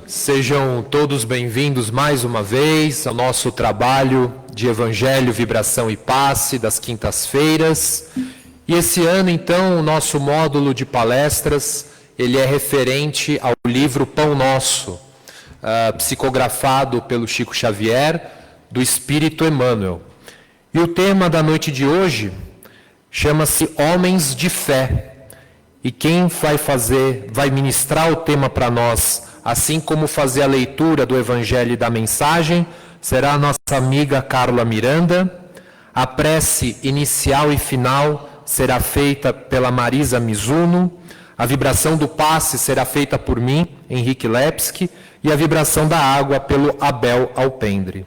Sejam todos bem-vindos mais uma vez ao nosso trabalho de Evangelho, Vibração e Passe das quintas-feiras. E esse ano, então, o nosso módulo de palestras, ele é referente ao livro Pão Nosso, psicografado pelo Chico Xavier, do Espírito Emmanuel. E o tema da noite de hoje chama-se Homens de Fé. E quem vai ministrar o tema para nós, assim como fazer a leitura do Evangelho e da mensagem, será a nossa amiga Carla Miranda. A prece inicial e final será feita pela Marisa Mizuno. A vibração do passe será feita por mim, Henrique Lepski, e a vibração da água pelo Abel Alpendre.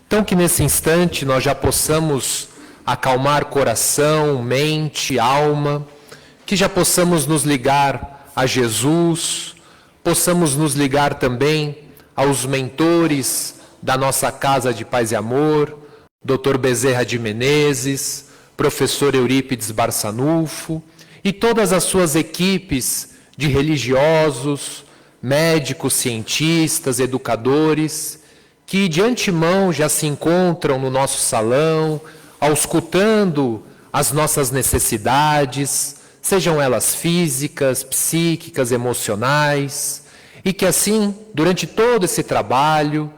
Então que nesse instante nós já possamos acalmar coração, mente, alma, que já possamos nos ligar a Jesus, possamos nos ligar também aos mentores da nossa Casa de Paz e Amor, Dr. Bezerra de Menezes, Professor Eurípides Barçanufo e todas as suas equipes de religiosos, médicos, cientistas, educadores, que de antemão já se encontram no nosso salão, auscultando as nossas necessidades, sejam elas físicas, psíquicas, emocionais, e que assim, durante todo esse trabalho,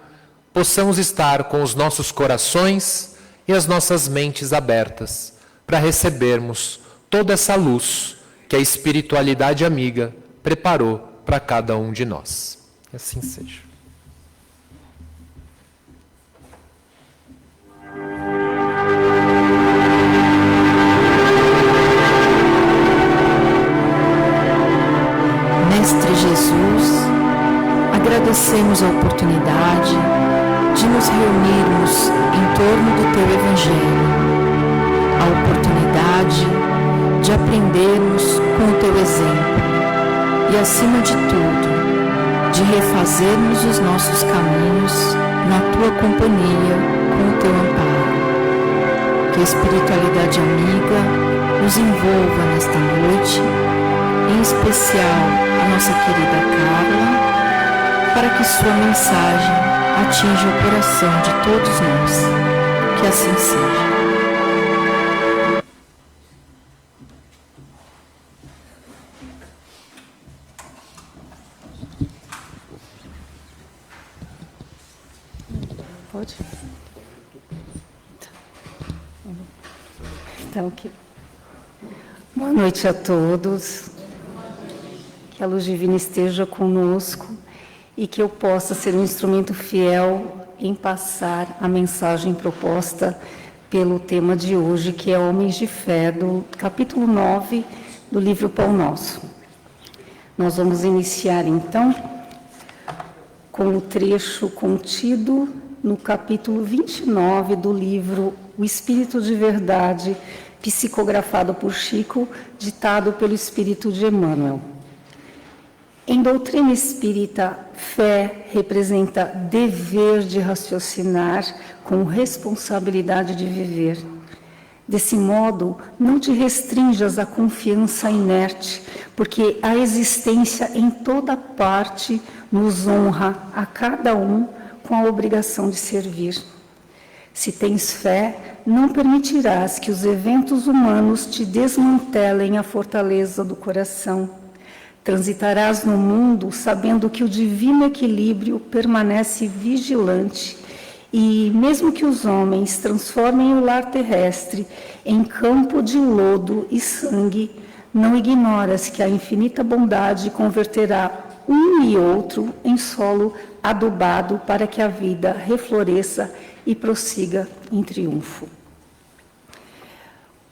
possamos estar com os nossos corações e as nossas mentes abertas para recebermos toda essa luz que a espiritualidade amiga preparou para cada um de nós. Que assim seja. Mestre Jesus, agradecemos a oportunidade de nos reunirmos em torno do Teu Evangelho, a oportunidade de aprendermos com o Teu exemplo e, acima de tudo, de refazermos os nossos caminhos na Tua companhia com o Teu amparo. Que a espiritualidade amiga nos envolva nesta noite, em especial a nossa querida Carla, para que sua mensagem atinja o coração de todos nós. Que assim seja. Pode? Então, boa noite a todos. Que a luz divina esteja conosco e que eu possa ser um instrumento fiel em passar a mensagem proposta pelo tema de hoje, que é Homens de Fé, do capítulo 9 do livro Pão Nosso. Nós vamos iniciar, então, com o trecho contido no capítulo 29 do livro O Espírito de Verdade, psicografado por Chico, ditado pelo Espírito de Emmanuel. Em doutrina espírita, fé representa dever de raciocinar com responsabilidade de viver. Desse modo, não te restrinjas à confiança inerte, porque a existência em toda parte nos honra a cada um com a obrigação de servir. Se tens fé, não permitirás que os eventos humanos te desmantelem a fortaleza do coração. Transitarás no mundo sabendo que o divino equilíbrio permanece vigilante e, mesmo que os homens transformem o lar terrestre em campo de lodo e sangue, não ignoras que a infinita bondade converterá um e outro em solo adubado para que a vida refloresça e prossiga em triunfo.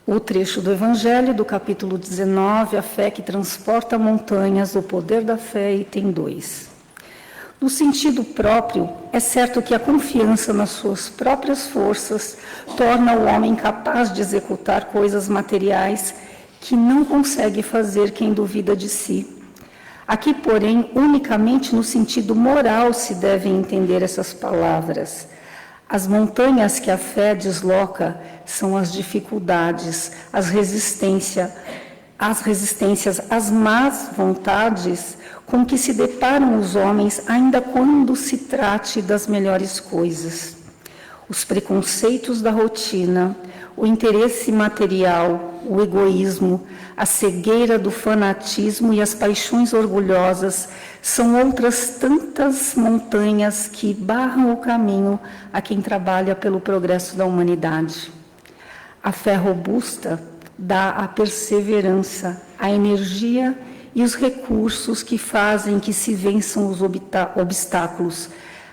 O trecho do Evangelho, do capítulo 19, A Fé que Transporta Montanhas, o Poder da Fé, item 2. No sentido próprio, é certo que a confiança nas suas próprias forças torna o homem capaz de executar coisas materiais que não consegue fazer quem duvida de si. Aqui, porém, unicamente no sentido moral se devem entender essas palavras. As montanhas que a fé desloca são as dificuldades, as resistências, as resistências, as más vontades com que se deparam os homens, ainda quando se trate das melhores coisas. Os preconceitos da rotina, o interesse material, o egoísmo, a cegueira do fanatismo e as paixões orgulhosas são outras tantas montanhas que barram o caminho a quem trabalha pelo progresso da humanidade. A fé robusta dá a perseverança, a energia e os recursos que fazem que se vençam os obstáculos,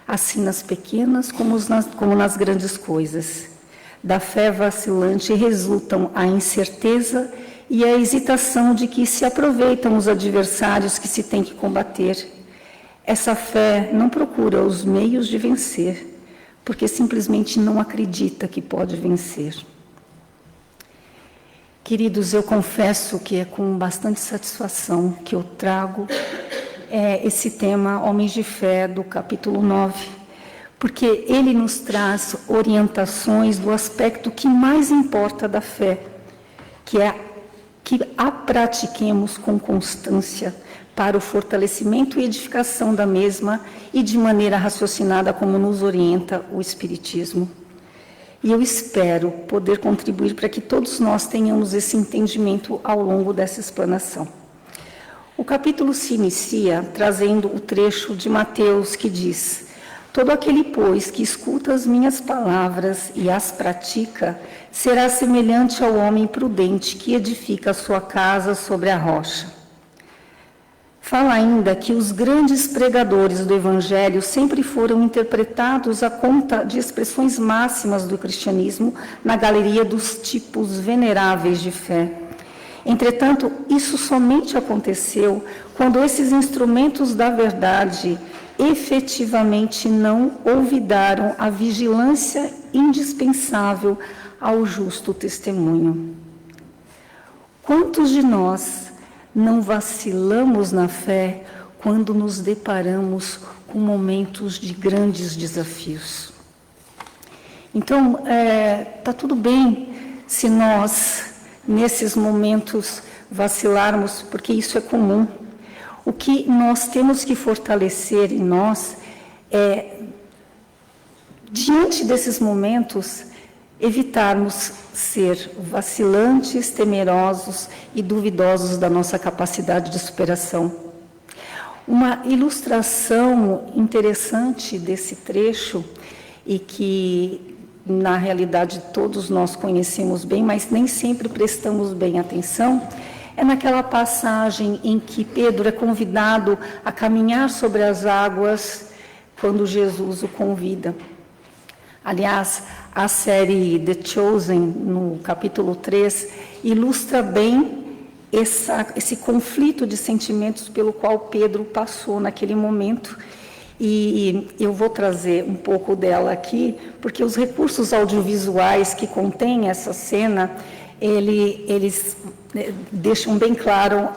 assim nas pequenas como nas grandes coisas. Da fé vacilante resultam a incerteza e a hesitação de que se aproveitam os adversários que se tem que combater. Essa fé não procura os meios de vencer, porque simplesmente não acredita que pode vencer. Queridos, eu confesso que é com bastante satisfação que eu trago esse tema, Homens de Fé, do capítulo 9, porque ele nos traz orientações do aspecto que mais importa da fé, que é que a pratiquemos com constância para o fortalecimento e edificação da mesma e de maneira raciocinada como nos orienta o Espiritismo. E eu espero poder contribuir para que todos nós tenhamos esse entendimento ao longo dessa explanação. O capítulo se inicia trazendo o trecho de Mateus que diz: todo aquele, pois, que escuta as minhas palavras e as pratica, será semelhante ao homem prudente que edifica a sua casa sobre a rocha. Fala ainda que os grandes pregadores do Evangelho sempre foram interpretados à conta de expressões máximas do cristianismo na galeria dos tipos veneráveis de fé. Entretanto, isso somente aconteceu quando esses instrumentos da verdade efetivamente não olvidaram a vigilância indispensável ao justo testemunho. Quantos de nós não vacilamos na fé quando nos deparamos com momentos de grandes desafios? Então, está tudo bem se nós, nesses momentos, vacilarmos, porque isso é comum. O que nós temos que fortalecer em nós é, diante desses momentos, evitarmos ser vacilantes, temerosos e duvidosos da nossa capacidade de superação. Uma ilustração interessante desse trecho, e que, na realidade, todos nós conhecemos bem, mas nem sempre prestamos bem atenção, é naquela passagem em que Pedro é convidado a caminhar sobre as águas quando Jesus o convida. Aliás, a série The Chosen, no capítulo 3, ilustra bem esse conflito de sentimentos pelo qual Pedro passou naquele momento. E eu vou trazer um pouco dela aqui, porque os recursos audiovisuais que contêm essa cena, eles deixam bem claro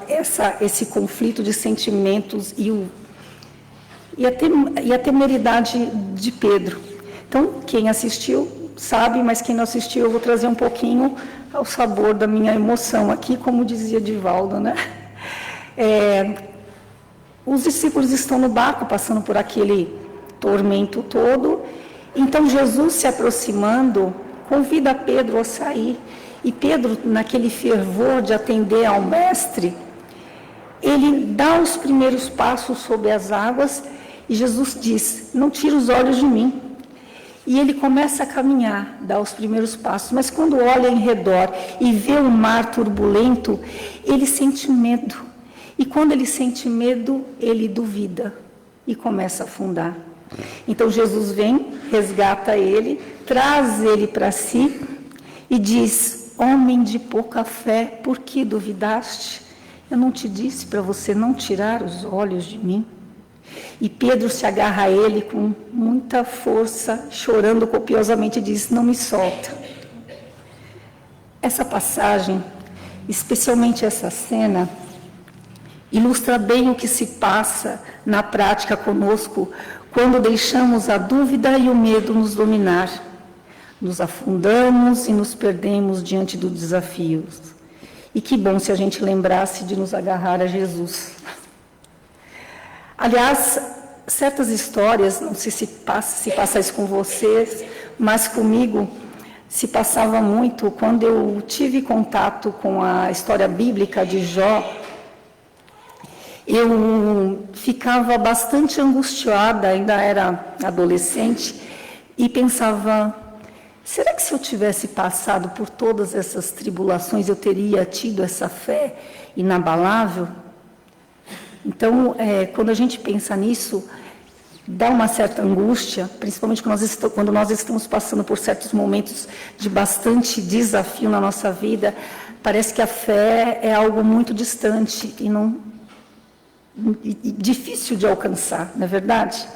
esse conflito de sentimentos e a temeridade de Pedro. Então, quem assistiu sabe, mas quem não assistiu, eu vou trazer um pouquinho ao sabor da minha emoção aqui, como dizia Divaldo, né? Os discípulos estão no barco, passando por aquele tormento todo. Então, Jesus, se aproximando, convida Pedro a sair. E Pedro, naquele fervor de atender ao mestre, ele dá os primeiros passos sobre as águas e Jesus diz: não tira os olhos de mim. E ele começa a caminhar, dá os primeiros passos, mas quando olha em redor e vê o mar turbulento, ele sente medo. E quando ele sente medo, ele duvida e começa a afundar. Então Jesus vem, resgata ele, traz ele para si e diz: homem de pouca fé, por que duvidaste? Eu não te disse para você não tirar os olhos de mim? E Pedro se agarra a ele com muita força, chorando copiosamente, e diz: não me solta. Essa passagem, especialmente essa cena, ilustra bem o que se passa na prática conosco quando deixamos a dúvida e o medo nos dominar. Nos afundamos e nos perdemos diante dos desafios. E que bom se a gente lembrasse de nos agarrar a Jesus. Aliás, certas histórias, não sei se passa isso com vocês, mas comigo se passava muito quando eu tive contato com a história bíblica de Jó. Eu ficava bastante angustiada, ainda era adolescente, e pensava, será que se eu tivesse passado por todas essas tribulações, eu teria tido essa fé inabalável? Então, quando a gente pensa nisso, dá uma certa angústia, principalmente quando nós estamos passando por certos momentos de bastante desafio na nossa vida. Parece que a fé é algo muito distante e difícil de alcançar, não é verdade?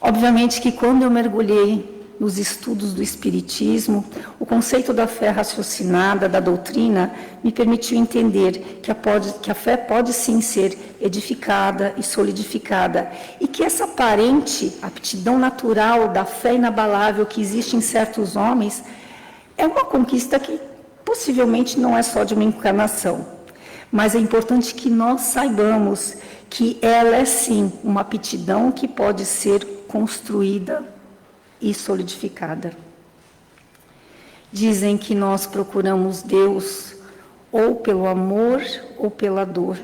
Obviamente que quando eu mergulhei nos estudos do Espiritismo, o conceito da fé raciocinada, da doutrina, me permitiu entender que a fé pode sim ser edificada e solidificada, e que essa aparente aptidão natural da fé inabalável que existe em certos homens é uma conquista que possivelmente não é só de uma encarnação, mas é importante que nós saibamos que ela é sim uma aptidão que pode ser construída e solidificada. Dizem que nós procuramos Deus ou pelo amor ou pela dor.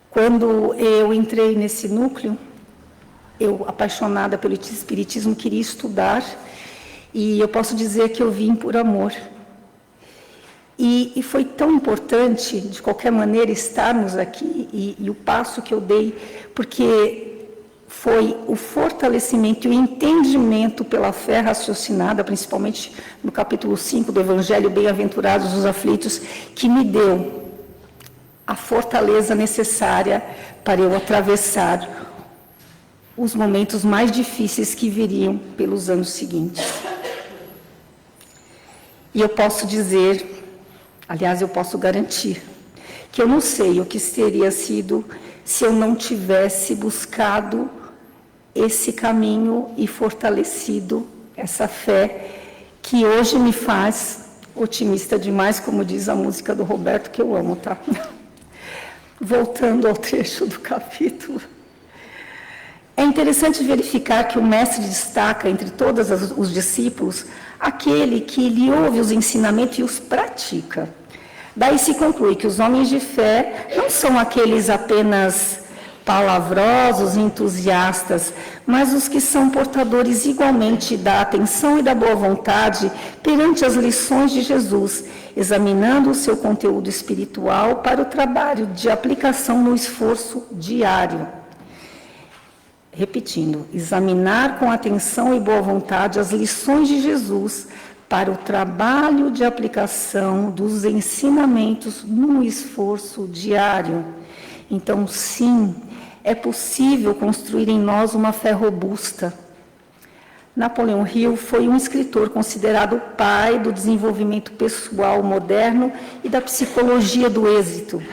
Quando eu entrei nesse núcleo, eu, apaixonada pelo Espiritismo, queria estudar, e eu posso dizer que eu vim por amor. E foi tão importante, de qualquer maneira, estarmos aqui, e o passo que eu dei, porque foi o fortalecimento e o entendimento pela fé raciocinada, principalmente no capítulo 5 do Evangelho, Bem-aventurados os aflitos, que me deu a fortaleza necessária para eu atravessar os momentos mais difíceis que viriam pelos anos seguintes. E eu posso dizer, aliás, eu posso garantir, que eu não sei o que teria sido se eu não tivesse buscado esse caminho e fortalecido essa fé que hoje me faz otimista demais, como diz a música do Roberto, que eu amo, tá? Voltando ao trecho do capítulo. É interessante verificar que o mestre destaca entre todos os discípulos aquele que lhe ouve os ensinamentos e os pratica. Daí se conclui que os homens de fé não são aqueles apenas palavrosos, entusiastas, mas os que são portadores igualmente da atenção e da boa vontade perante as lições de Jesus, examinando o seu conteúdo espiritual para o trabalho de aplicação no esforço diário. Repetindo, examinar com atenção e boa vontade as lições de Jesus para o trabalho de aplicação dos ensinamentos no esforço diário. Então, sim, é possível construir em nós uma fé robusta. Napoleão Hill foi um escritor considerado o pai do desenvolvimento pessoal moderno e da psicologia do êxito.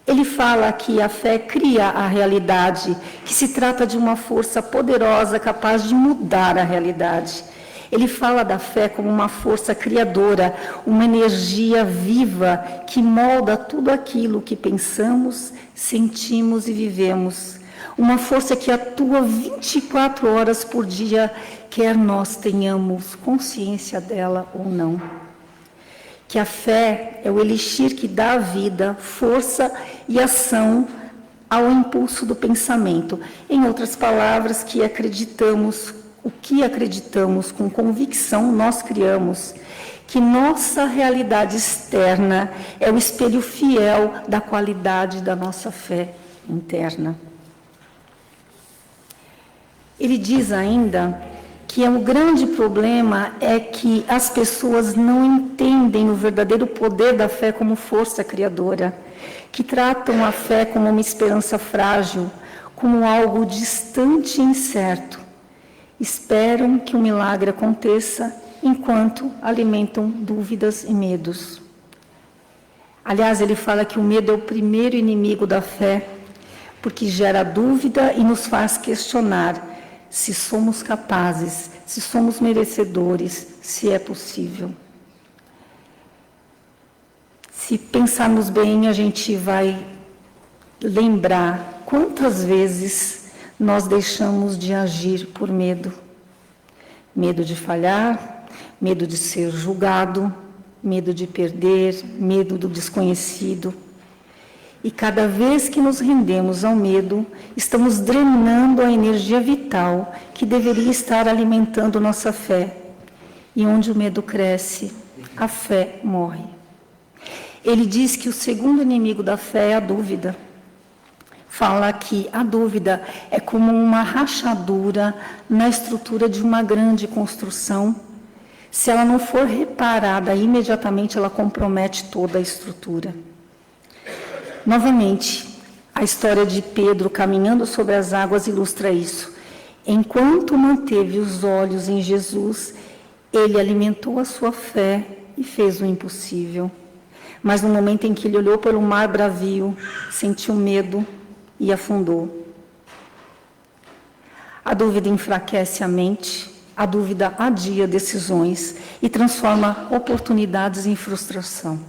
Ele fala que a fé cria a realidade, que se trata de uma força poderosa capaz de mudar a realidade. Ele fala da fé como uma força criadora, uma energia viva que molda tudo aquilo que pensamos, sentimos e vivemos. Uma força que atua 24 horas por dia, quer nós tenhamos consciência dela ou não. Que a fé é o elixir que dá vida, força e ação ao impulso do pensamento. Em outras palavras, que acreditamos, o que acreditamos com convicção nós criamos, que nossa realidade externa é o espelho fiel da qualidade da nossa fé interna. Ele diz ainda que o grande problema é que as pessoas não entendem o verdadeiro poder da fé como força criadora, que tratam a fé como uma esperança frágil, como algo distante e incerto. Esperam que o milagre aconteça enquanto alimentam dúvidas e medos. Aliás, ele fala que o medo é o primeiro inimigo da fé, porque gera dúvida e nos faz questionar se somos capazes, se somos merecedores, se é possível. Se pensarmos bem, a gente vai lembrar quantas vezes nós deixamos de agir por medo. Medo de falhar, medo de ser julgado, medo de perder, medo do desconhecido. E cada vez que nos rendemos ao medo, estamos drenando a energia vital que deveria estar alimentando nossa fé. E onde o medo cresce, a fé morre. Ele diz que o segundo inimigo da fé é a dúvida. Fala que a dúvida é como uma rachadura na estrutura de uma grande construção. Se ela não for reparada imediatamente, ela compromete toda a estrutura. Novamente, a história de Pedro caminhando sobre as águas ilustra isso. Enquanto manteve os olhos em Jesus, ele alimentou a sua fé e fez o impossível. Mas no momento em que ele olhou para o mar bravio, sentiu medo e afundou. A dúvida enfraquece a mente, a dúvida adia decisões e transforma oportunidades em frustração.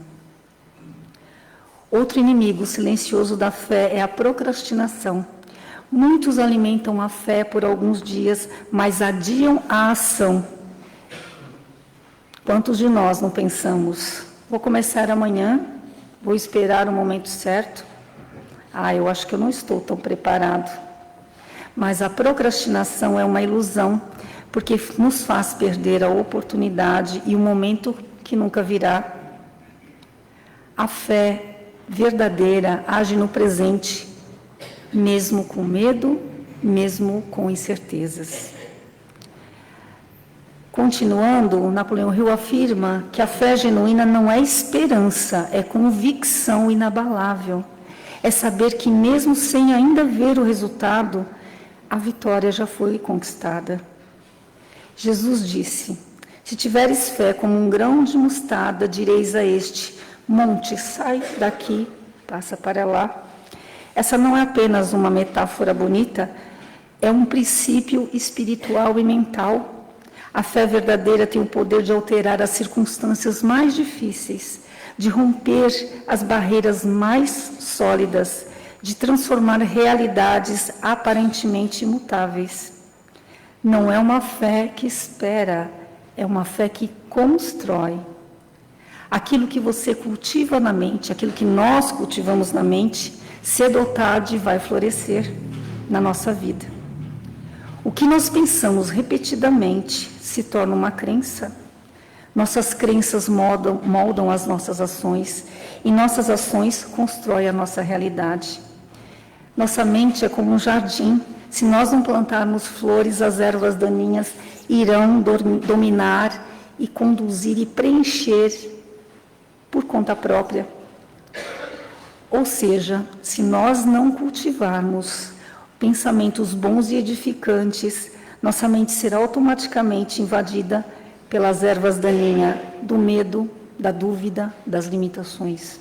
Outro inimigo silencioso da fé é a procrastinação. Muitos alimentam a fé por alguns dias, mas adiam a ação. Quantos de nós não pensamos, vou começar amanhã, vou esperar o momento certo? Eu acho que eu não estou tão preparado. Mas a procrastinação é uma ilusão, porque nos faz perder a oportunidade e o momento que nunca virá. A fé verdadeira age no presente, mesmo com medo, mesmo com incertezas. Continuando, Napoleão Hill afirma que a fé genuína não é esperança, é convicção inabalável. É saber que mesmo sem ainda ver o resultado, a vitória já foi conquistada. Jesus disse: se tiveres fé como um grão de mostarda, direis a este monte, sai daqui, passa para lá. Essa não é apenas uma metáfora bonita, é um princípio espiritual e mental. A fé verdadeira tem o poder de alterar as circunstâncias mais difíceis, de romper as barreiras mais sólidas, de transformar realidades aparentemente imutáveis. Não é uma fé que espera, é uma fé que constrói. Aquilo que você cultiva na mente, aquilo que nós cultivamos na mente, cedo ou tarde vai florescer na nossa vida. O que nós pensamos repetidamente se torna uma crença. Nossas crenças moldam as nossas ações e nossas ações constroem a nossa realidade. Nossa mente é como um jardim. Se nós não plantarmos flores, as ervas daninhas irão dominar e conduzir e preencher por conta própria. Ou seja, se nós não cultivarmos pensamentos bons e edificantes, nossa mente será automaticamente invadida pelas ervas daninhas do medo, da dúvida, das limitações.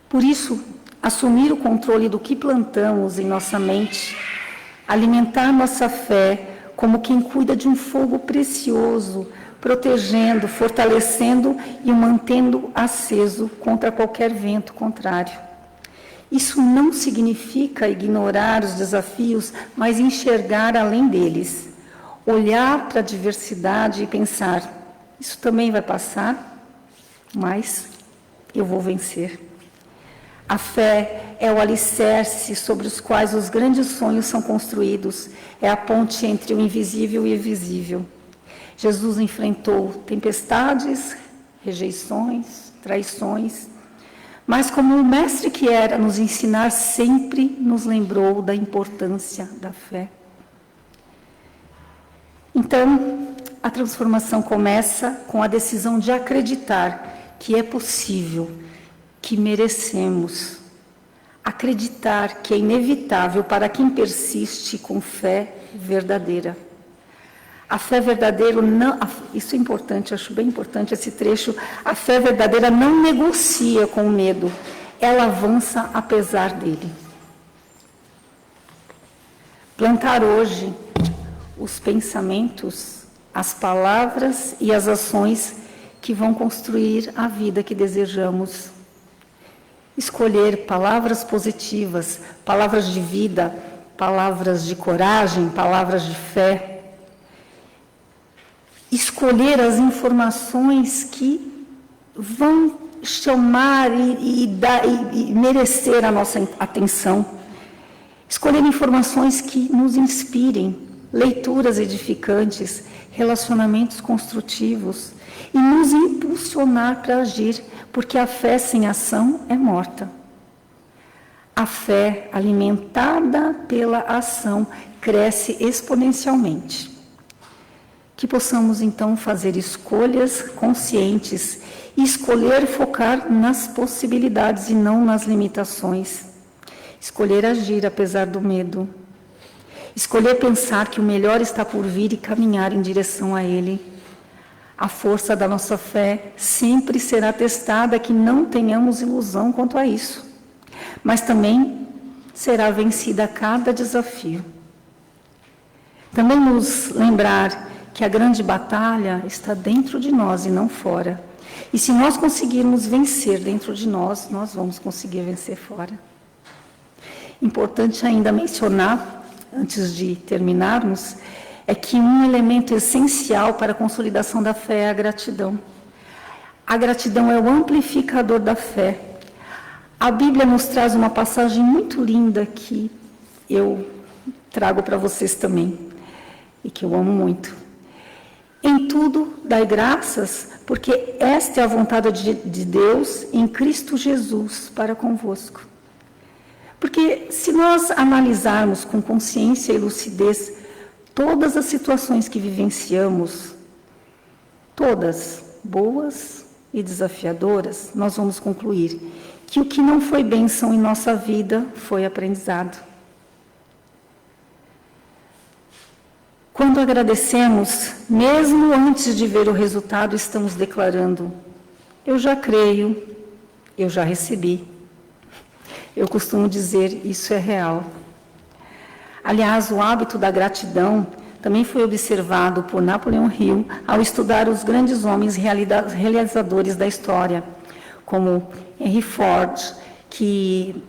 Por isso, assumir o controle do que plantamos em nossa mente, alimentar nossa fé como quem cuida de um fogo precioso, protegendo, fortalecendo e o mantendo aceso contra qualquer vento contrário. Isso não significa ignorar os desafios, mas enxergar além deles. Olhar para a diversidade e pensar, isso também vai passar, mas eu vou vencer. A fé é o alicerce sobre os quais os grandes sonhos são construídos, é a ponte entre o invisível e o visível. Jesus enfrentou tempestades, rejeições, traições, mas como o mestre que era nos ensinar, sempre nos lembrou da importância da fé. Então, a transformação começa com a decisão de acreditar que é possível, que merecemos. Acreditar que é inevitável para quem persiste com fé verdadeira. A fé verdadeira não, isso é importante, acho bem importante esse trecho, a fé verdadeira não negocia com o medo, ela avança apesar dele. Plantar hoje os pensamentos, as palavras e as ações que vão construir a vida que desejamos. Escolher palavras positivas, palavras de vida, palavras de coragem, palavras de fé. Escolher as informações que vão chamar e merecer a nossa atenção. Escolher informações que nos inspirem, leituras edificantes, relacionamentos construtivos e nos impulsionar para agir, porque a fé sem ação é morta. A fé alimentada pela ação cresce exponencialmente. Que possamos então fazer escolhas conscientes e escolher focar nas possibilidades e não nas limitações. Escolher agir apesar do medo. Escolher pensar que o melhor está por vir e caminhar em direção a ele. A força da nossa fé sempre será testada, que não tenhamos ilusão quanto a isso. Mas também será vencida a cada desafio. Também nos lembrar que a grande batalha está dentro de nós e não fora. E se nós conseguirmos vencer dentro de nós, nós vamos conseguir vencer fora. Importante ainda mencionar, antes de terminarmos, é que um elemento essencial para a consolidação da fé é a gratidão. A gratidão é o amplificador da fé. A Bíblia nos traz uma passagem muito linda que eu trago para vocês também, e que eu amo muito. Em tudo, dai graças, porque esta é a vontade de Deus em Cristo Jesus para convosco. Porque se nós analisarmos com consciência e lucidez todas as situações que vivenciamos, todas boas e desafiadoras, nós vamos concluir que o que não foi bênção em nossa vida foi aprendizado. Quando agradecemos, mesmo antes de ver o resultado, estamos declarando: eu já creio, eu já recebi. Eu costumo dizer, isso é real. Aliás, o hábito da gratidão também foi observado por Napoleão Hill ao estudar os grandes homens realizadores da história, como Henry Ford, que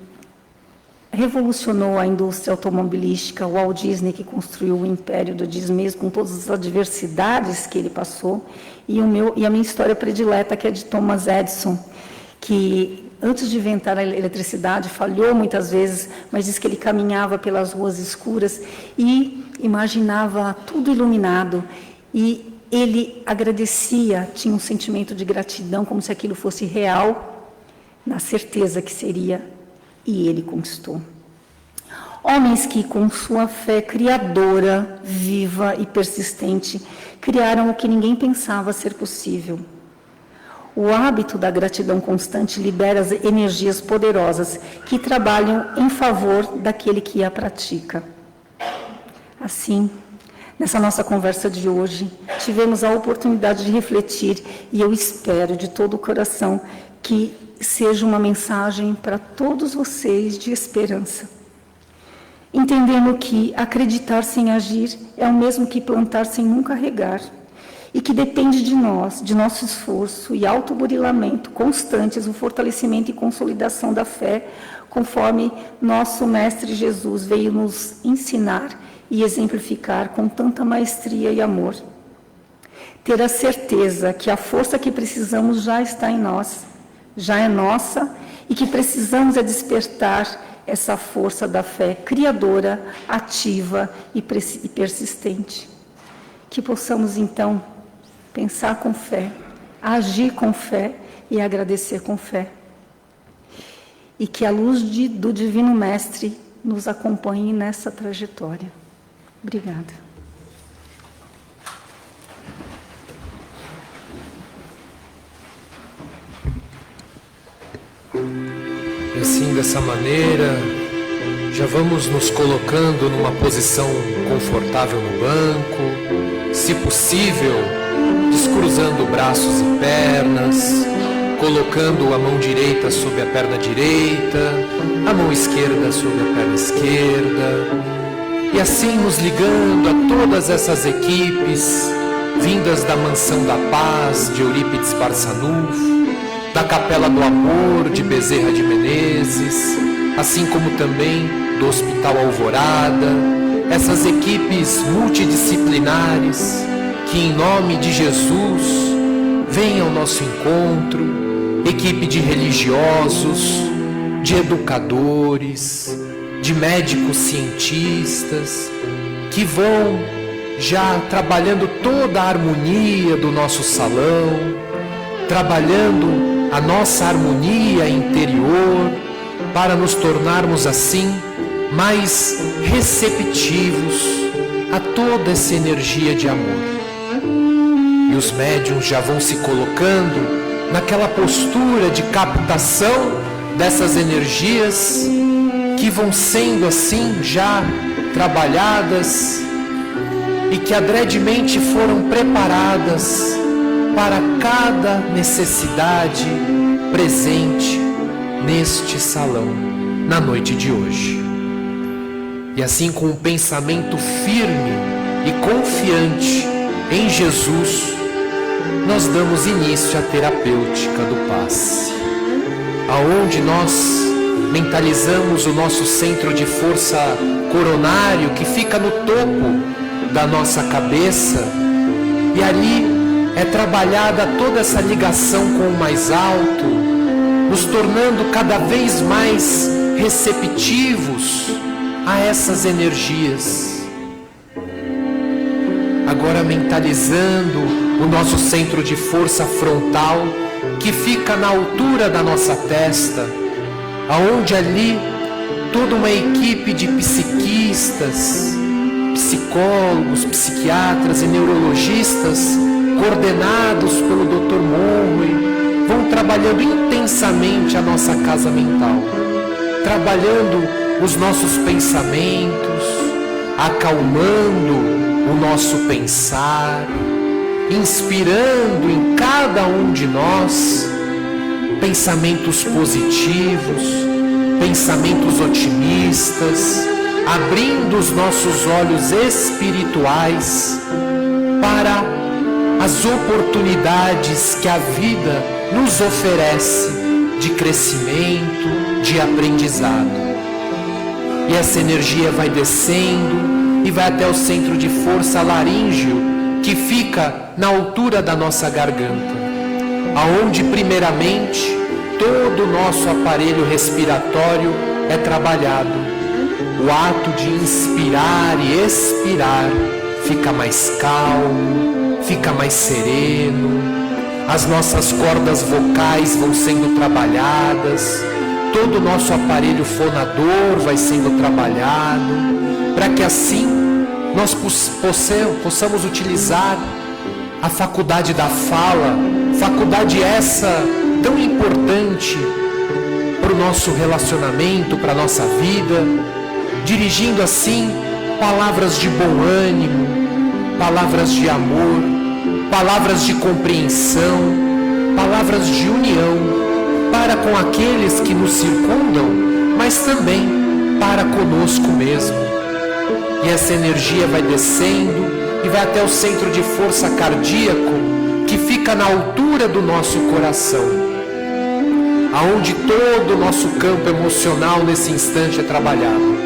revolucionou a indústria automobilística, o Walt Disney, que construiu o império do Disney com todas as adversidades que ele passou, e a minha história predileta, que é de Thomas Edison, que antes de inventar a eletricidade, falhou muitas vezes, mas diz que ele caminhava pelas ruas escuras e imaginava tudo iluminado, e ele agradecia, tinha um sentimento de gratidão, como se aquilo fosse real, na certeza que seria. E ele conquistou. Homens que, com sua fé criadora, viva e persistente, criaram o que ninguém pensava ser possível. O hábito da gratidão constante libera as energias poderosas que trabalham em favor daquele que a pratica. Assim, nessa nossa conversa de hoje, tivemos a oportunidade de refletir, e eu espero de todo o coração que seja uma mensagem para todos vocês de esperança. Entendendo que acreditar sem agir é o mesmo que plantar sem nunca regar, e que depende de nós, de nosso esforço e autoburilamento constantes, o fortalecimento e consolidação da fé, conforme nosso Mestre Jesus veio nos ensinar e exemplificar com tanta maestria e amor. Ter a certeza que a força que precisamos já está em nós, já é nossa, e que precisamos é despertar essa força da fé criadora, ativa e persistente. Que possamos, então, pensar com fé, agir com fé e agradecer com fé. E que a luz do Divino Mestre nos acompanhe nessa trajetória. Obrigada. E assim, dessa maneira, já vamos nos colocando numa posição confortável no banco, se possível, descruzando braços e pernas, colocando a mão direita sobre a perna direita, a mão esquerda sobre a perna esquerda, e assim nos ligando a todas essas equipes vindas da Mansão da Paz, de Eurípides Barçanufo, da Capela do Amor, de Bezerra de Menezes, assim como também do Hospital Alvorada, essas equipes multidisciplinares que, em nome de Jesus, vêm ao nosso encontro, equipe de religiosos, de educadores, de médicos cientistas, que vão já trabalhando toda a harmonia do nosso salão, trabalhando a nossa harmonia interior, para nos tornarmos assim mais receptivos a toda essa energia de amor. E os médiuns já vão se colocando naquela postura de captação dessas energias que vão sendo assim já trabalhadas e que adredemente foram preparadas para cada necessidade presente neste salão, na noite de hoje. E assim, com um pensamento firme e confiante em Jesus, nós damos início à terapêutica do passe, aonde nós mentalizamos o nosso centro de força coronário, que fica no topo da nossa cabeça, e ali é trabalhada toda essa ligação com o mais alto, nos tornando cada vez mais receptivos a essas energias. Agora mentalizando o nosso centro de força frontal, que fica na altura da nossa testa, aonde ali toda uma equipe de psiquistas, psicólogos, psiquiatras e neurologistas, coordenados pelo Dr. Monroe, vão trabalhando intensamente a nossa casa mental, trabalhando os nossos pensamentos, acalmando o nosso pensar, inspirando em cada um de nós pensamentos positivos, pensamentos otimistas, abrindo os nossos olhos espirituais para as oportunidades que a vida nos oferece de crescimento, de aprendizado. E essa energia vai descendo e vai até o centro de força laríngeo, que fica na altura da nossa garganta, aonde primeiramente todo o nosso aparelho respiratório é trabalhado. O ato de inspirar e expirar fica mais calmo, fica mais sereno, as nossas cordas vocais vão sendo trabalhadas, todo o nosso aparelho fonador vai sendo trabalhado, para que assim nós possamos utilizar a faculdade da fala, faculdade essa tão importante para o nosso relacionamento, para a nossa vida, dirigindo assim palavras de bom ânimo, palavras de amor, palavras de compreensão, palavras de união para com aqueles que nos circundam, mas também para conosco mesmo. E essa energia vai descendo e vai até o centro de força cardíaco, que fica na altura do nosso coração, aonde todo o nosso campo emocional nesse instante é trabalhado.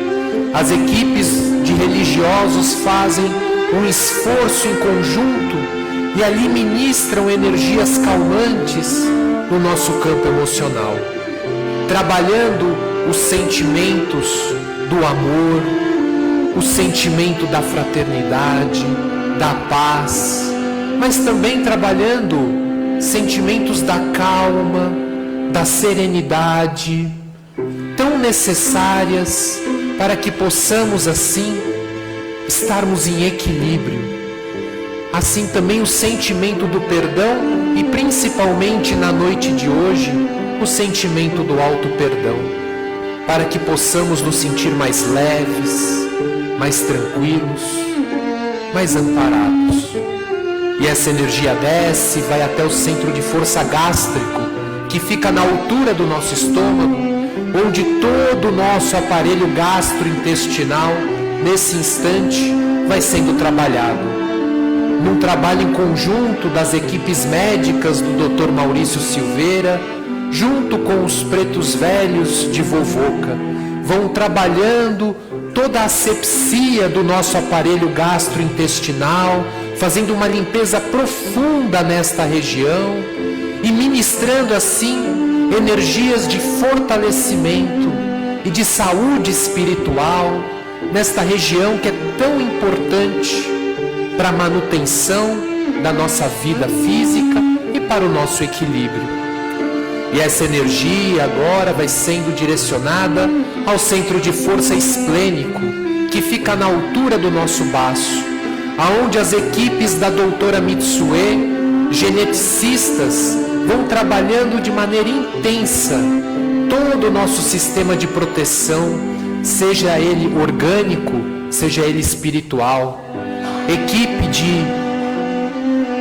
As equipes de religiosos fazem um esforço em conjunto e ali ministram energias calmantes no nosso campo emocional, trabalhando os sentimentos do amor, o sentimento da fraternidade, da paz, mas também trabalhando sentimentos da calma, da serenidade, tão necessárias para que possamos assim estarmos em equilíbrio. Assim também o sentimento do perdão e principalmente na noite de hoje, o sentimento do alto perdão, para que possamos nos sentir mais leves, mais tranquilos, mais amparados. E essa energia desce e vai até o centro de força gástrico, que fica na altura do nosso estômago, onde todo o nosso aparelho gastrointestinal, nesse instante, vai sendo trabalhado. num trabalho em conjunto das equipes médicas do Dr. Maurício Silveira, junto com os pretos velhos de Vovoca. Vão trabalhando toda a asepsia do nosso aparelho gastrointestinal, fazendo uma limpeza profunda nesta região e ministrando assim energias de fortalecimento e de saúde espiritual nesta região que é tão importante para a manutenção da nossa vida física e para o nosso equilíbrio. E essa energia agora vai sendo direcionada ao centro de força esplênico, que fica na altura do nosso baço, aonde as equipes da doutora Mitsue, geneticistas, vão trabalhando de maneira intensa todo o nosso sistema de proteção, seja ele orgânico, seja ele espiritual. Equipe de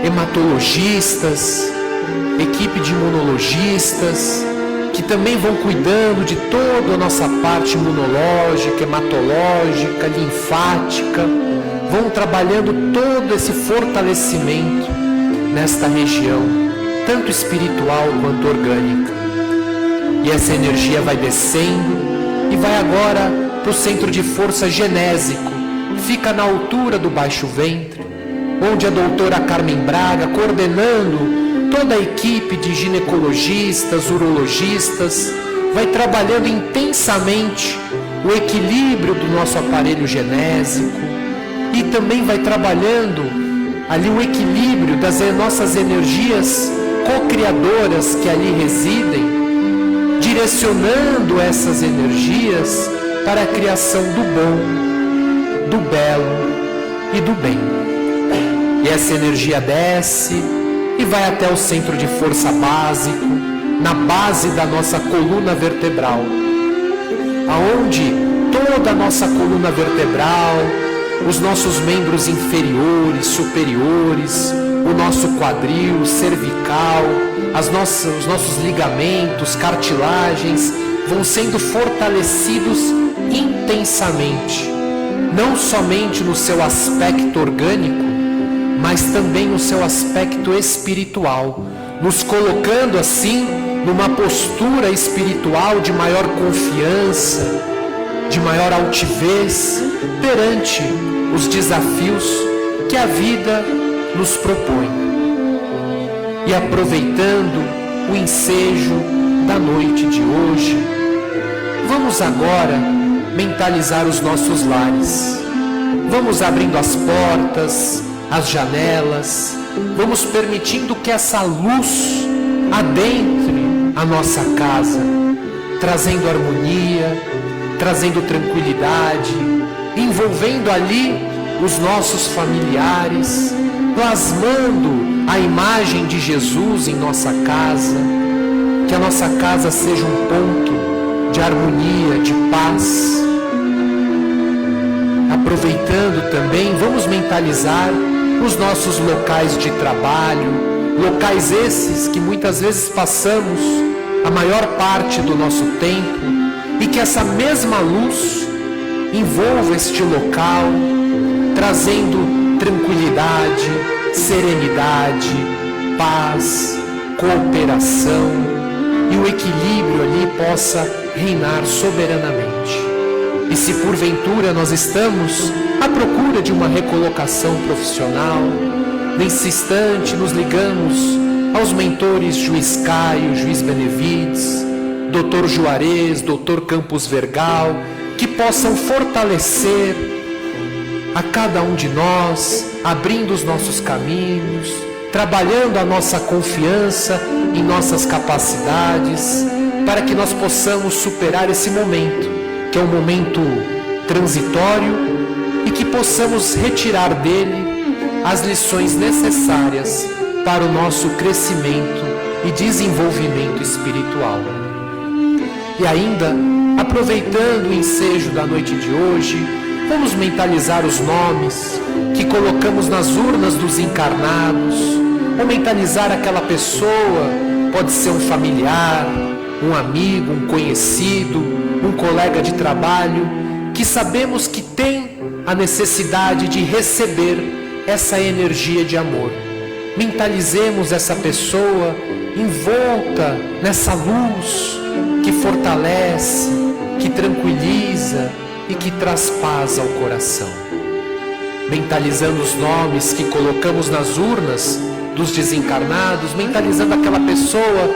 hematologistas, equipe de imunologistas, que também vão cuidando de toda a nossa parte imunológica, hematológica, linfática, vão trabalhando todo esse fortalecimento nesta região, tanto espiritual quanto orgânica. E essa energia vai descendo e vai agora para o centro de força genésico, fica na altura do baixo ventre, onde a doutora Carmen Braga, coordenando toda a equipe de ginecologistas, urologistas, vai trabalhando intensamente o equilíbrio do nosso aparelho genésico e também vai trabalhando ali o equilíbrio das nossas energias co-criadoras que ali residem, direcionando essas energias para a criação do bom, do belo e do bem. E essa energia desce e vai até o centro de força básico, na base da nossa coluna vertebral, aonde toda a nossa coluna vertebral, os nossos membros inferiores, superiores, o nosso quadril, cervical, os nossos ligamentos, cartilagens, vão sendo fortalecidos intensamente, não somente no seu aspecto orgânico, mas também no seu aspecto espiritual, nos colocando assim numa postura espiritual de maior confiança, de maior altivez perante os desafios que a vida nos propõe. E aproveitando o ensejo da noite de hoje, vamos agora mentalizar os nossos lares. Vamos abrindo as portas, as janelas, vamos permitindo que essa luz adentre a nossa casa, trazendo harmonia, trazendo tranquilidade, envolvendo ali os nossos familiares, plasmando a imagem de Jesus em nossa casa, que a nossa casa seja um ponto de harmonia, de paz. Aproveitando também, vamos mentalizar os nossos locais de trabalho, locais esses que muitas vezes passamos a maior parte do nosso tempo, e que essa mesma luz envolva este local, trazendo tranquilidade, serenidade, paz, cooperação, e o equilíbrio ali possa reinar soberanamente. E se porventura nós estamos à procura de uma recolocação profissional, nesse instante nos ligamos aos mentores Juiz Caio, Juiz Benevides, Dr. Juarez, Dr. Campos Vergal, que possam fortalecer a cada um de nós, abrindo os nossos caminhos, trabalhando a nossa confiança em nossas capacidades, para que nós possamos superar esse momento, que é um momento transitório, e que possamos retirar dele as lições necessárias para o nosso crescimento e desenvolvimento espiritual. E ainda, aproveitando o ensejo da noite de hoje, vamos mentalizar os nomes que colocamos nas urnas dos encarnados, ou mentalizar aquela pessoa, pode ser um familiar, um amigo, um conhecido, um colega de trabalho, que sabemos que tem a necessidade de receber essa energia de amor. Mentalizemos essa pessoa envolta nessa luz que fortalece, que tranquiliza e que traz paz ao coração. Mentalizando os nomes que colocamos nas urnas dos desencarnados, mentalizando aquela pessoa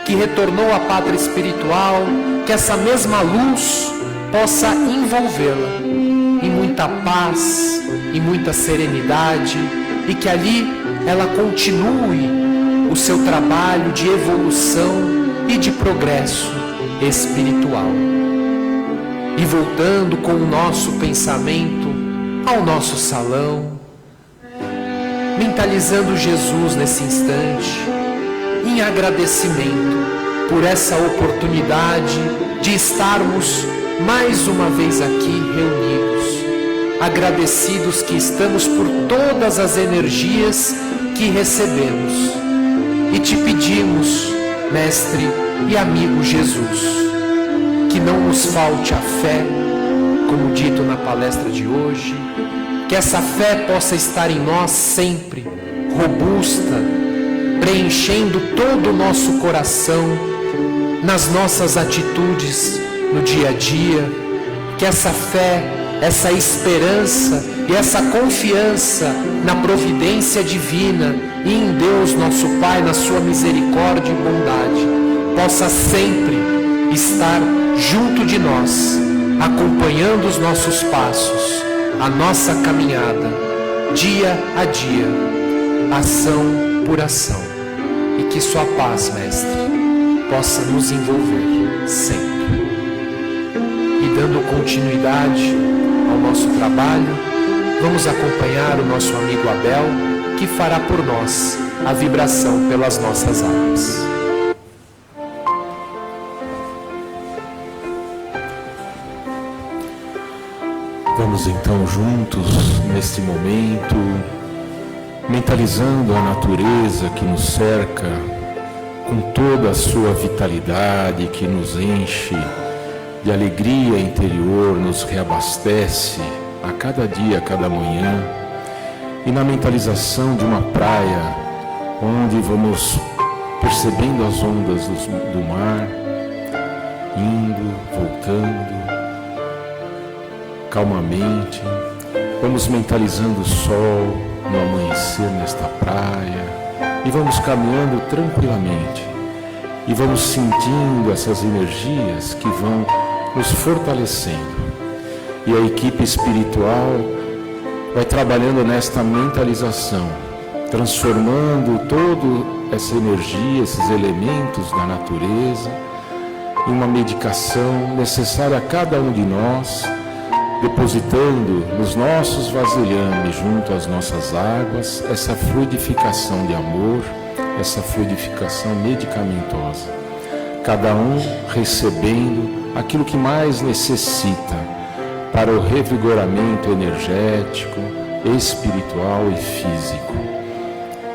que retornou à pátria espiritual, que essa mesma luz possa envolvê-la em muita paz, em muita serenidade, e que ali ela continue o seu trabalho de evolução e de progresso espiritual. E voltando com o nosso pensamento ao nosso salão, mentalizando Jesus nesse instante, em agradecimento por essa oportunidade de estarmos mais uma vez aqui reunidos, agradecidos que estamos por todas as energias que recebemos, e te pedimos, Mestre e amigo Jesus, que não nos falte a fé, como dito na palestra de hoje, que essa fé possa estar em nós sempre, robusta, preenchendo todo o nosso coração, nas nossas atitudes no dia a dia, que essa fé, essa esperança e essa confiança na providência divina e em Deus nosso Pai, na sua misericórdia e bondade, possa sempre estar junto de nós, acompanhando os nossos passos, a nossa caminhada, dia a dia, ação por ação, e que sua paz, Mestre, possa nos envolver sempre. E dando continuidade ao nosso trabalho, vamos acompanhar o nosso amigo Abel, que fará por nós a vibração pelas nossas almas. Vamos então juntos, neste momento, mentalizando a natureza que nos cerca, com toda a sua vitalidade, que nos enche de alegria interior, nos reabastece a cada dia, a cada manhã, e na mentalização de uma praia, onde vamos percebendo as ondas do mar, indo, voltando, calmamente, vamos mentalizando o sol no amanhecer nesta praia, e vamos caminhando tranquilamente, e vamos sentindo essas energias que vão nos fortalecendo. E a equipe espiritual vai trabalhando nesta mentalização, transformando toda essa energia, esses elementos da natureza, em uma medicação necessária a cada um de nós, depositando nos nossos vasilhames, junto às nossas águas, essa fluidificação de amor, essa fluidificação medicamentosa. Cada um recebendo aquilo que mais necessita para o revigoramento energético, espiritual e físico.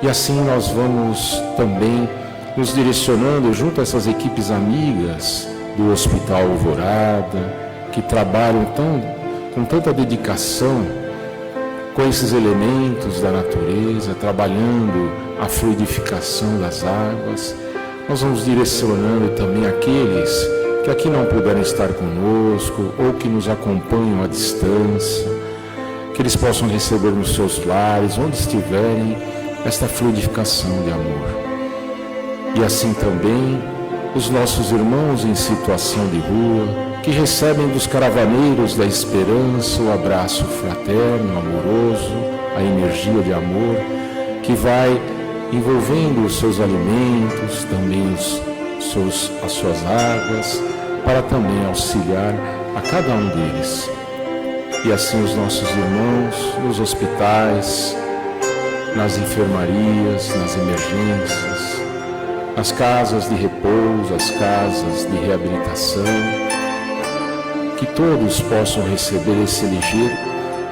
E assim nós vamos também nos direcionando junto a essas equipes amigas do Hospital Alvorada, que trabalham com tanta dedicação com esses elementos da natureza, trabalhando a fluidificação das águas. Nós vamos direcionando também aqueles que aqui não puderam estar conosco ou que nos acompanham à distância, que eles possam receber nos seus lares, onde estiverem, esta fluidificação de amor. E assim também os nossos irmãos em situação de rua, que recebem dos caravaneiros da esperança o abraço fraterno, amoroso, a energia de amor, que vai envolvendo os seus alimentos, também as suas águas, para também auxiliar a cada um deles. E assim os nossos irmãos nos hospitais, nas enfermarias, nas emergências, nas casas de repouso, as casas de reabilitação, que todos possam receber esse ligeiro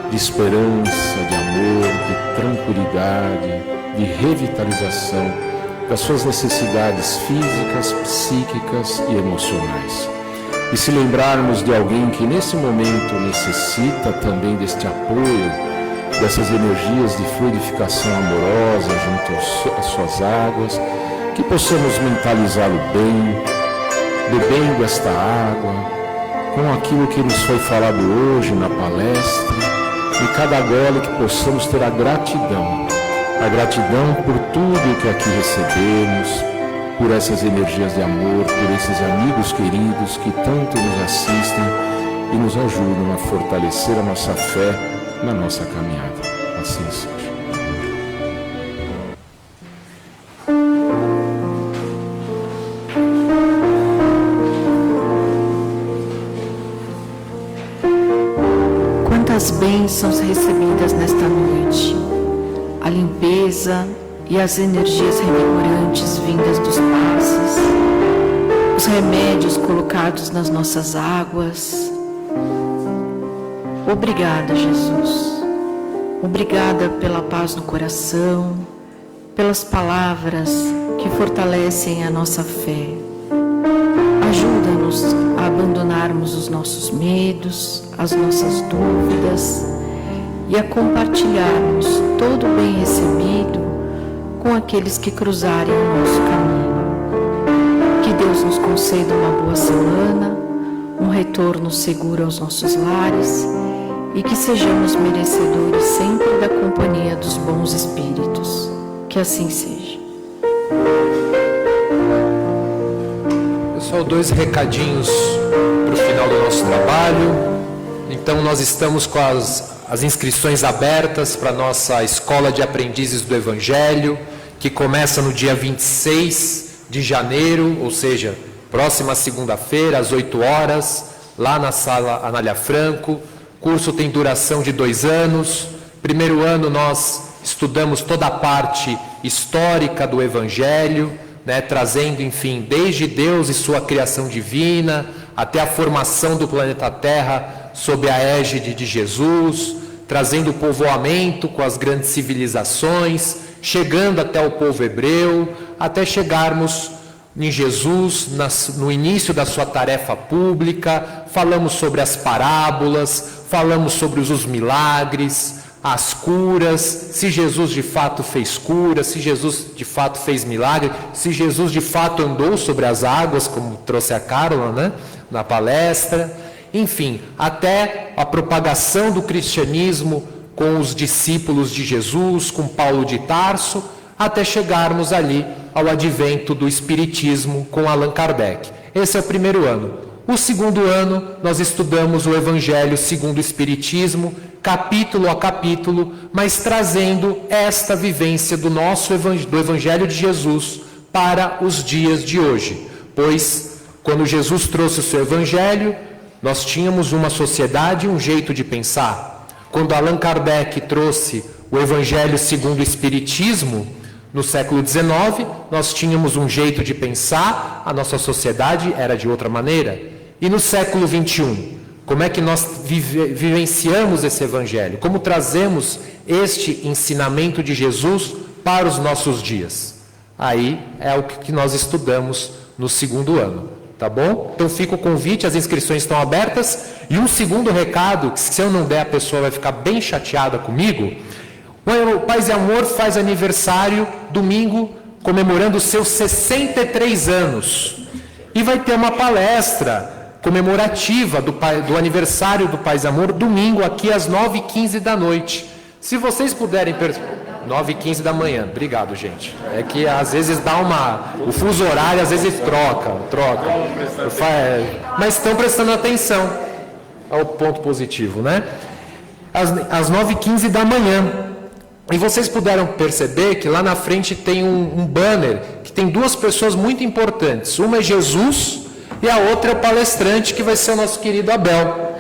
de esperança, de amor, de tranquilidade, de revitalização das suas necessidades físicas, psíquicas e emocionais. E se lembrarmos de alguém que nesse momento necessita também deste apoio, dessas energias de fluidificação amorosa junto às suas águas, que possamos mentalizá-lo bem, bebendo esta água, com aquilo que nos foi falado hoje na palestra, e cada gole que possamos ter a gratidão por tudo que aqui recebemos, por essas energias de amor, por esses amigos queridos que tanto nos assistem e nos ajudam a fortalecer a nossa fé na nossa caminhada. Assim seja. Quantas bênçãos recebidas nesta noite, a limpeza e as energias revigorantes vindas dos passes, os remédios colocados nas nossas águas. Obrigada, Jesus. Obrigada pela paz no coração, pelas palavras que fortalecem a nossa fé. Ajuda-nos a abandonarmos os nossos medos, as nossas dúvidas e a compartilharmos todo o bem recebido com aqueles que cruzarem o nosso caminho. Que Deus nos conceda uma boa semana, um retorno seguro aos nossos lares e que sejamos merecedores sempre da companhia dos bons espíritos. Que assim seja. Pessoal, 2 recadinhos para o final do nosso trabalho. Então, nós estamos com as inscrições abertas para a nossa Escola de Aprendizes do Evangelho, que começa no dia 26 de janeiro, ou seja, próxima segunda-feira, às 8 horas, lá na Sala Anália Franco. O curso tem duração de 2 anos. Primeiro ano nós estudamos toda a parte histórica do Evangelho, trazendo, enfim, desde Deus e sua criação divina, até a formação do planeta Terra sob a égide de Jesus, trazendo o povoamento com as grandes civilizações, chegando até o povo hebreu, até chegarmos em Jesus, no início da sua tarefa pública. Falamos sobre as parábolas, falamos sobre os milagres, as curas, se Jesus de fato fez cura, se Jesus de fato fez milagre, se Jesus de fato andou sobre as águas, como trouxe a Carla, na palestra. Enfim, até a propagação do cristianismo com os discípulos de Jesus, com Paulo de Tarso, até chegarmos ali ao advento do Espiritismo com Allan Kardec. Esse é o primeiro ano. O segundo ano, nós estudamos o Evangelho segundo o Espiritismo, capítulo a capítulo, mas trazendo esta vivência do Evangelho de Jesus para os dias de hoje. Pois, quando Jesus trouxe o seu Evangelho, nós tínhamos uma sociedade e um jeito de pensar. Quando Allan Kardec trouxe o Evangelho segundo o Espiritismo, no século XIX, nós tínhamos um jeito de pensar, a nossa sociedade era de outra maneira. E no século XXI, como é que nós vivenciamos esse Evangelho? Como trazemos este ensinamento de Jesus para os nossos dias? Aí é o que nós estudamos no segundo ano. Tá bom? Então fica o convite, as inscrições estão abertas. E um segundo recado, que se eu não der a pessoa vai ficar bem chateada comigo. O Paz e Amor faz aniversário domingo, comemorando os seus 63 anos. E vai ter uma palestra comemorativa do aniversário do Paz e Amor, domingo, aqui às 9h15 da noite. Se vocês puderem... 9h15 da manhã, obrigado, gente. É que às vezes dá o fuso horário às vezes troca. Mas estão prestando atenção ao ponto positivo, Às 9h15 da manhã. E vocês puderam perceber que lá na frente tem um banner que tem 2 pessoas muito importantes. Uma é Jesus e a outra é o palestrante, que vai ser o nosso querido Abel,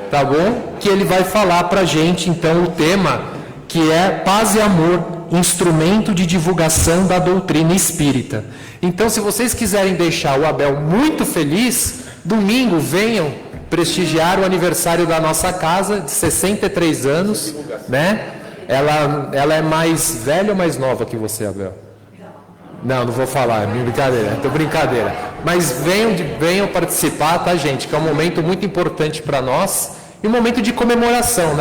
tá bom? Que ele vai falar pra gente, então, o tema, que é Paz e Amor, instrumento de divulgação da doutrina espírita. Então, se vocês quiserem deixar o Abel muito feliz, domingo venham prestigiar o aniversário da nossa casa, de 63 anos, Ela é mais velha ou mais nova que você, Abel? Não vou falar, é brincadeira, brincadeira. Mas venham participar, tá, gente? Que é um momento muito importante para nós e um momento de comemoração,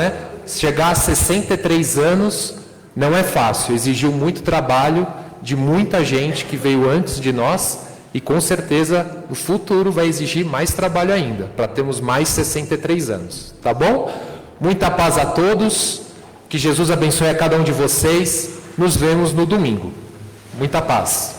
chegar a 63 anos não é fácil, exigiu muito trabalho de muita gente que veio antes de nós e com certeza o futuro vai exigir mais trabalho ainda, para termos mais 63 anos, tá bom? Muita paz a todos, que Jesus abençoe a cada um de vocês, nos vemos no domingo. Muita paz.